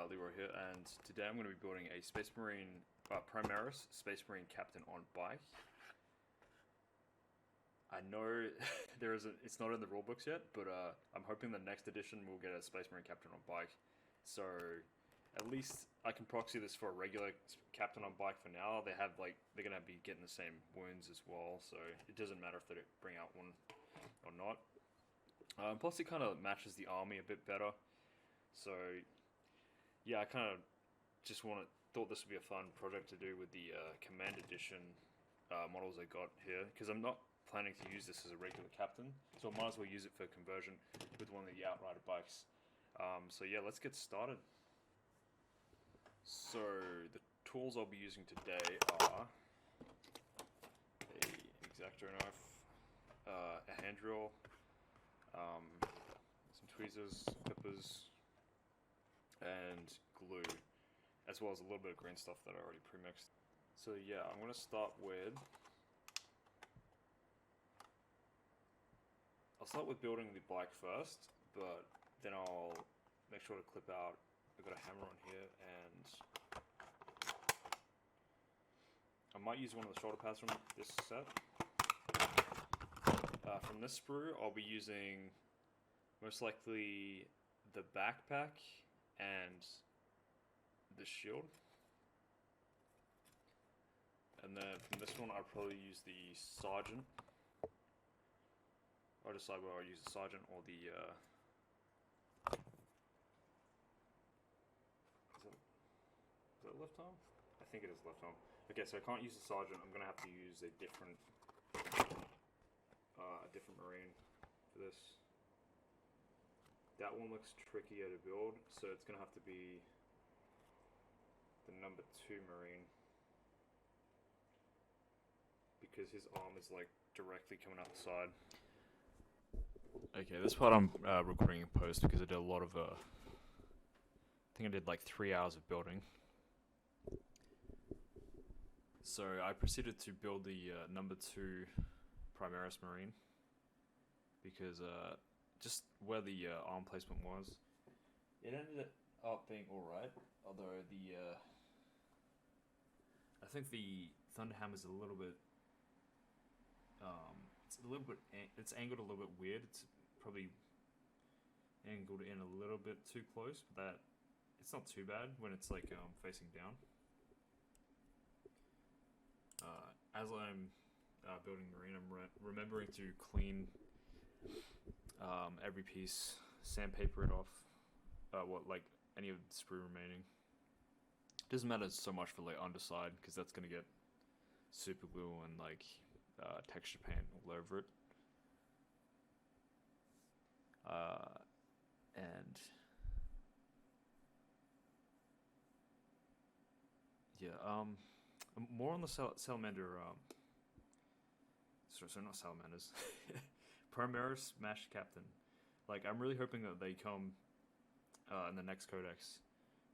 Leroy here, and today I'm going to be building a Space Marine, Primaris Space Marine Captain on bike. I know it's not in the rulebooks yet, but I'm hoping the next edition we'll get a Space Marine Captain on bike. So at least I can proxy this for a regular Captain on bike for now. They're gonna be getting the same wounds as well, so it doesn't matter if they bring out one or not. Plus, it kind of matches the army a bit better. So yeah, I kind of just thought this would be a fun project to do with the Command Edition models I got here, because I'm not planning to use this as a regular captain, so I might as well use it for conversion with one of the Outrider bikes. So yeah, let's get started. So the tools I'll be using today are a X-Acto knife, a hand drill, some tweezers, clippers, and glue, as well as a little bit of green stuff that I already pre-mixed. So yeah, I'm going to start with... I'll start with building the bike first, but then I'll make sure to clip out. I've got a hammer on here, and I might use one of the shoulder pads from this set. From this sprue, I'll be using most likely the backpack and the shield. And then from this one, I'll probably use the sergeant. I'll decide whether I'll use the sergeant or the... Is that left arm? I think it is left arm. Okay, so I can't use the sergeant. I'm going to have to use a different marine for this. That one looks trickier to build, so it's going to have to be the number 2 marine, because his arm is like directly coming out the side. Okay, this part I'm recording in post because I did a lot of I think I did like 3 hours of building. So I proceeded to build the number 2 Primaris Marine, because just where the arm placement was, it ended up being alright, although the I think the Thunderhammer is a little bit it's angled a little bit weird. It's probably angled in a little bit too close, but it's not too bad when it's like facing down. As I'm building Marine, I'm remembering to clean every piece, sandpaper it off, like any of the sprue remaining. Doesn't matter so much for like underside, because that's gonna get super glue and like texture paint all over it. And yeah, more on the salamander. Sorry, not salamanders. Primaris Smash Captain. Like, I'm really hoping that they come in the next Codex.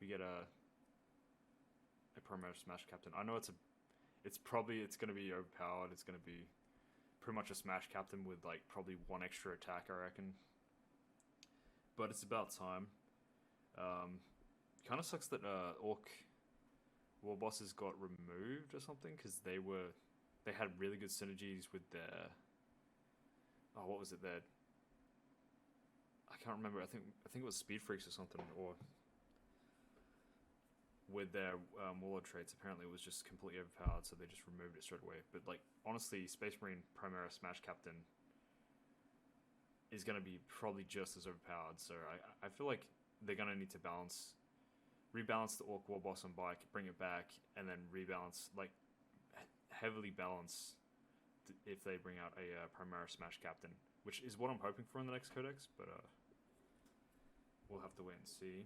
We get a Primaris Smash Captain. I know it's gonna be overpowered. It's gonna be pretty much a Smash Captain with like probably 1 extra attack, I reckon. But it's about time. Kind of sucks that Orc War Bosses got removed or something, because they had really good synergies with their... Oh, what was it? I can't remember. I think it was Speed Freaks or something, or with their warlord traits. Apparently it was just completely overpowered, so they just removed it straight away. But like, honestly, Space Marine Primaris Smash Captain is going to be probably just as overpowered, so I feel like they're going to need to rebalance the Orc War Boss on bike, bring it back, and then rebalance, like heavily balance if they bring out a Primaris Smash Captain, which is what I'm hoping for in the next Codex, but we'll have to wait and see.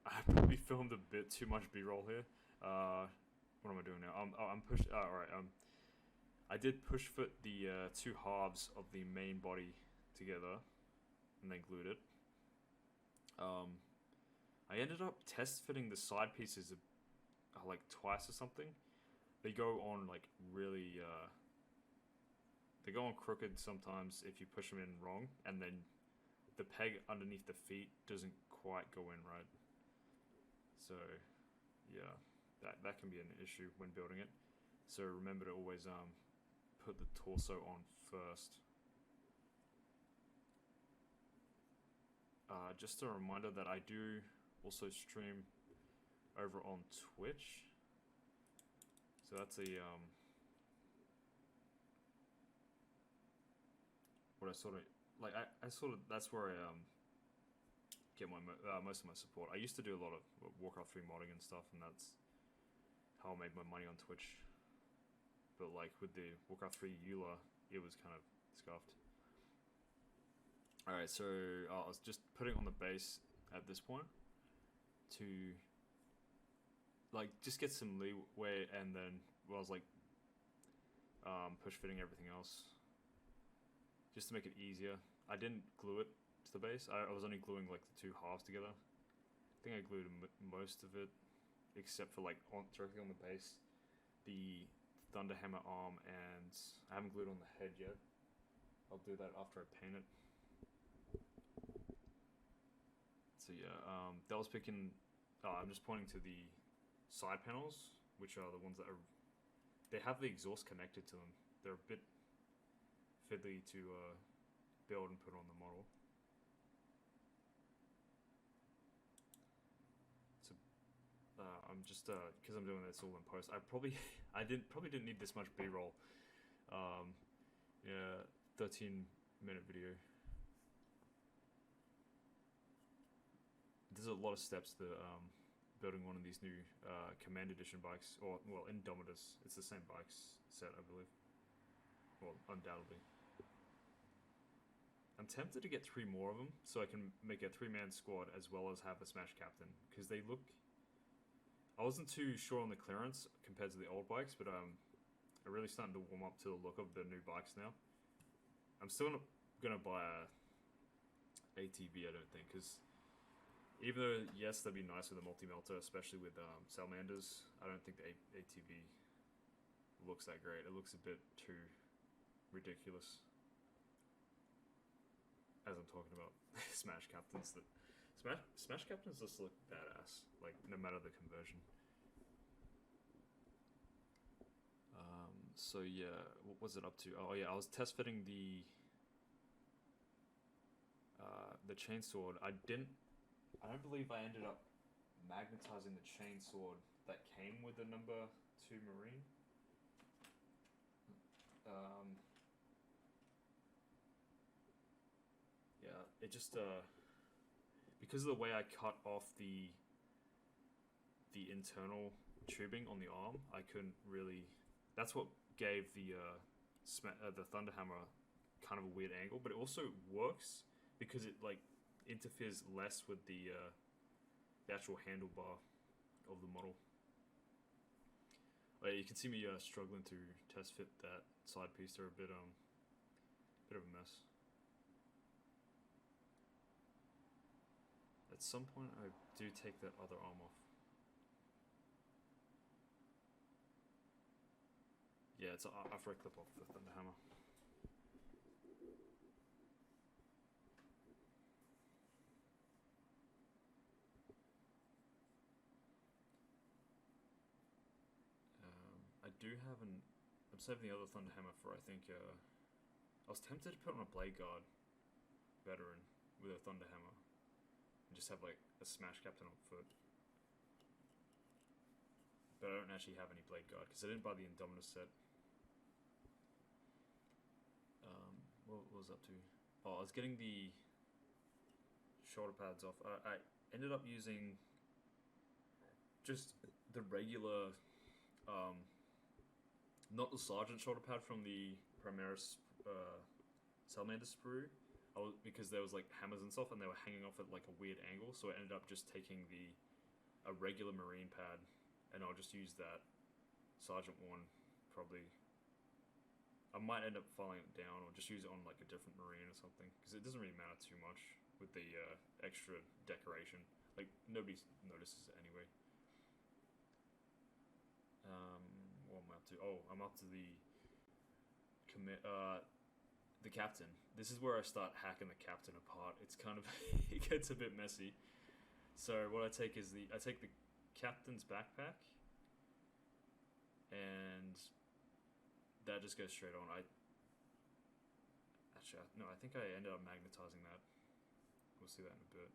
I probably filmed a bit too much B-roll here. What am I doing now? I'm push. Alright. I did push foot the 2 halves of the main body together, and then glued it. I ended up test fitting the side pieces like twice or something. They go on like really. They go on crooked sometimes if you push them in wrong, and then the peg underneath the feet doesn't quite go in right. So yeah, that can be an issue when building it. So remember to always put the torso on first. Just a reminder that I do also stream over on Twitch. So that's a what I sort of like. I sort of that's where I get my most of my support. I used to do a lot of Warcraft 3 modding and stuff, and that's how I made my money on Twitch. But like with the Warcraft 3 EULA, it was kind of scuffed. Alright, so I was just putting on the base at this point to like just get some leeway, and then I was like push fitting everything else just to make it easier. I didn't glue it to the base. I was only gluing like the two halves together. I think I glued most of it except for like directly on the base, the Thunderhammer arm, and I haven't glued on the head yet. I'll do that after I paint it. So yeah, that was picking. I'm just pointing to the side panels, which are the ones that are. They have the exhaust connected to them. They're a bit fiddly to build and put on the model. So I'm just because I'm doing this all in post. I probably didn't need this much B-roll. Yeah, 13-minute video. There's a lot of steps to building one of these new Command Edition bikes, or well, Indomitus. It's the same bikes set, I believe. Well, undoubtedly. I'm tempted to get 3 more of them, so I can make a 3-man squad as well as have a Smash Captain, because they look. I wasn't too sure on the clearance compared to the old bikes, but I'm really starting to warm up to the look of the new bikes now. I'm still not gonna buy a ATV, I don't think, because. Even though, yes, that'd be nice with a multi-melter, especially with Salamanders, I don't think the ATV looks that great. It looks a bit too ridiculous. As I'm talking about Smash Captains, that Smash Captains just look badass, like no matter the conversion. So yeah, what was it up to? Oh yeah, I was test fitting the chainsword. I don't believe I ended up magnetizing the chainsword that came with the number 2 Marine. Yeah, it just because of the way I cut off the internal tubing on the arm, I couldn't really. That's what gave the Thunderhammer kind of a weird angle, but it also works because it like interferes less with the actual handlebar of the model. You can see me struggling to test fit that side piece. They're a bit of a mess. At some point, I do take that other arm off. Yeah, it's after I clip off the Thunderhammer. I do have I'm saving the other Thunderhammer for, I think, I was tempted to put on a Blade Guard veteran with a Thunderhammer and just have like a Smash Captain on foot. But I don't actually have any Blade Guard because I didn't buy the Indominus set. What was I up to? Oh, I was getting the shoulder pads off. I ended up using just the regular, not the Sergeant shoulder pad from the Primaris Salamanders sprue, because there was like hammers and stuff, and they were hanging off at like a weird angle. So I ended up just taking a regular Marine pad, and I'll just use that Sergeant one probably. I might end up filing it down, or just use it on like a different Marine or something, because it doesn't really matter too much with the extra decoration. Like nobody notices it anyway. What am I up to? Oh, I'm up to the the captain. This is where I start hacking the captain apart. It's kind of it gets a bit messy. So what I take is I take the captain's backpack, and that just goes straight on. I think I ended up magnetizing that. We'll see that in a bit.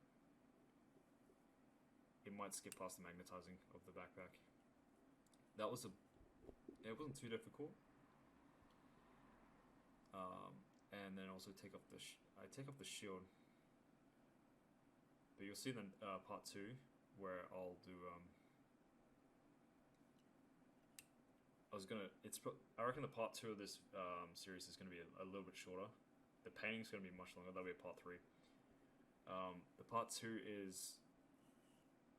It might skip past the magnetizing of the backpack. It wasn't too difficult. And then also take off I take off the shield. But you'll see then part 2 where I'll do I reckon the part 2 of this series is going to be a little bit shorter. The painting's going to be much longer. That'll be a part 3. The part 2 is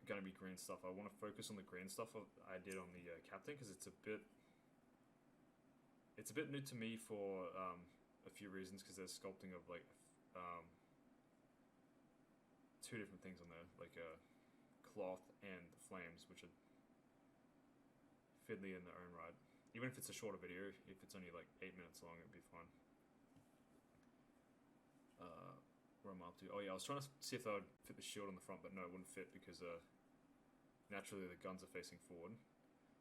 going to be green stuff. I want to focus on the green stuff I did on the captain, because it's a bit new to me for a few reasons, because there's sculpting of like 2 different things on there, like cloth and the flames, which are fiddly in their own right. Even if it's a shorter video, if it's only like 8 minutes long, it'd be fine. Where am I up to? Oh yeah, I was trying to see if that would fit the shield on the front, but no, it wouldn't fit because naturally the guns are facing forward.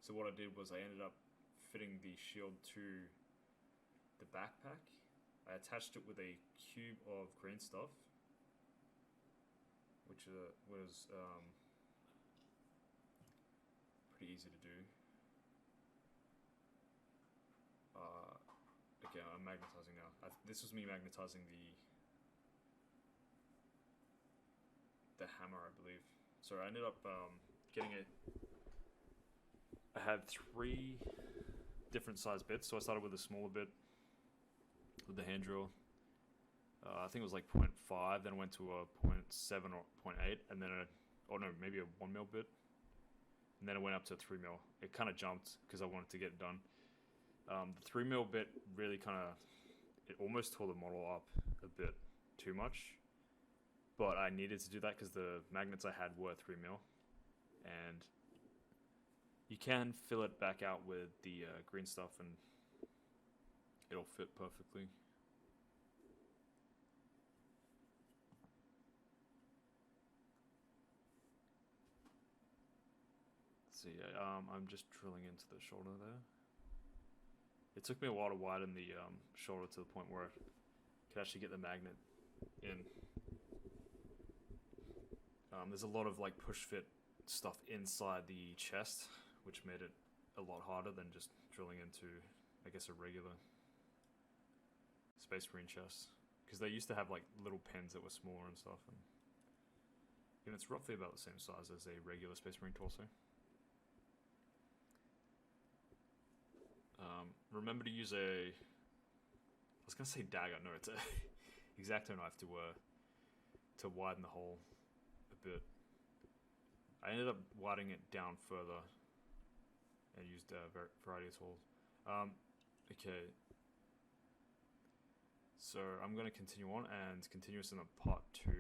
So what I did was I ended up fitting the shield to the backpack. I attached it with a cube of green stuff, which was pretty easy to do. Okay, I'm magnetizing now. This was me magnetizing the hammer, I believe. So I ended up getting it. I had 3 different size bits. So I started with a smaller bit with the hand drill. I think it was like 0.5, then I went to a 0.7 or 0.8, and then maybe a 1 mil bit, and then it went up to a 3 mil. It kind of jumped because I wanted to get it done. The 3 mil bit really it almost tore the model up a bit too much, but I needed to do that because the magnets I had were 3 mil, and you can fill it back out with the green stuff and it'll fit perfectly. So yeah, I'm just drilling into the shoulder there. It took me a while to widen the shoulder to the point where I could actually get the magnet in. There's a lot of like push fit stuff inside the chest, which made it a lot harder than just drilling into, I guess, a regular Space Marine chest. Because they used to have like little pins that were smaller and stuff, and it's roughly about the same size as a regular Space Marine torso. Remember to use I was gonna say dagger. No, it's a X-Acto knife to widen the hole a bit. I ended up widening it down further and used a variety of tools. Okay. So I'm going to continue on and continue this in a part 2.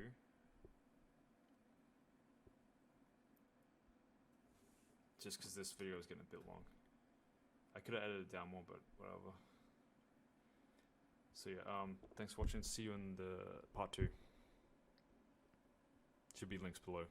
Just because this video is getting a bit long. I could have edited it down more, but whatever. So yeah, thanks for watching. See you in the part 2. Should be links below.